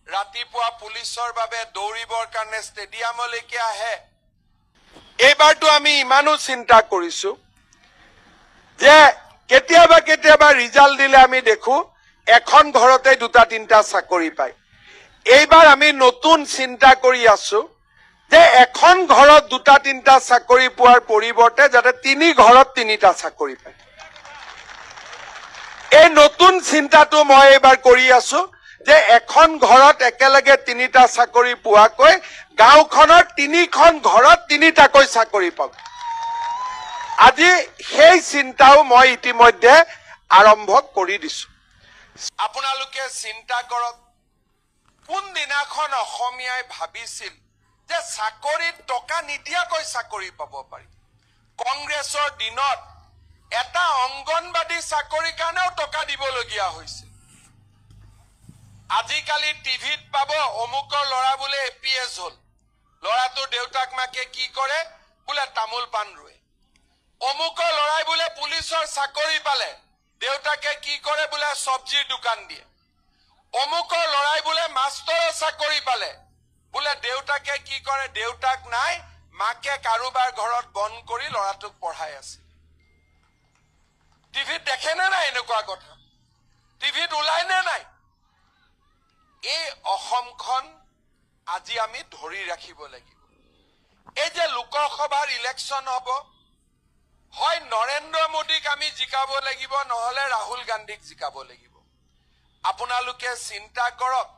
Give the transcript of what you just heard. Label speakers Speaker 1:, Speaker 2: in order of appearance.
Speaker 1: ৰাতিপুৱা পুলিচৰ বাবে দৌৰিবৰ কাৰণে ষ্টেডিয়ামলৈকে আহে। এইবাৰতো আমি ইমানো চিন্তা কৰিছো যে কেতিয়াবা ৰিজাল্ট দিলে আমি দেখো এখন ঘৰতে দুটা তিনিটা চাকৰি পায়। এইবাৰ আমি নতুন চিন্তা কৰি আছো যে এখন ঘৰত দুটা তিনিটা চাকৰি পোৱাৰ পৰিৱৰ্তে যাতে তিনি ঘৰত তিনিটা চাকৰি পায়। এই নতুন চিন্তাটো মই এইবাৰ কৰি আছো যে এখন ঘৰত একেলগে তিনিটা চাকৰি পোৱাকৈ গাঁওখনৰ তিনিখন ঘৰত তিনিটাকৈ চাকৰি পাব। আজি সেই চিন্তাও মই ইতিমধ্যে আৰম্ভ কৰি দিছো। আপোনালোকে চিন্তা কৰক, কোনদিনাখন অসমীয়াই ভাবিছিল যে চাকৰিত টকা নিদিয়াকৈ চাকৰি পাব পাৰি। কংগ্ৰেছৰ দিনত এটা অংগনবাদী চাকৰিৰ কাৰণেও টকা দিবলগীয়া হৈছিল। আজিকালি টিভিত পাব অমুকৰ ল'ৰা বোলে APS হ'ল, ল'ৰাটোৰ দেউতাক মাকে কি কৰে বোলে তামোল পাণ ৰুৱে। অমুকৰ ল'ৰাই বোলে পুলিচৰ চাকৰি পালে, দেউতাকে কি কৰে বোলে চব্জিৰ দোকান দিয়ে। অমুকৰ ল'ৰাই বোলে মাষ্টৰৰ চাকৰি পালে, বোলে দেউতাকে কি কৰে, দেউতাক নাই, মাকে কাৰোবাৰ ঘৰত বন কৰি ল'ৰাটোক পঢ়াই আছে। টিভিত দেখে নে নাই এনেকুৱা কথা? টিভিত ওলাই নে নাই? এই অসমখন আজি আমি ধৰি ৰাখিব লাগিব। এই যে লোকসভাৰ ইলেকশ্যন হ'ব, হয় নৰেন্দ্ৰ মোদীক আমি জিকাব লাগিব, নহলে ৰাহুল গান্ধীক জিকাব লাগিব। আপোনালোকে চিন্তা কৰক,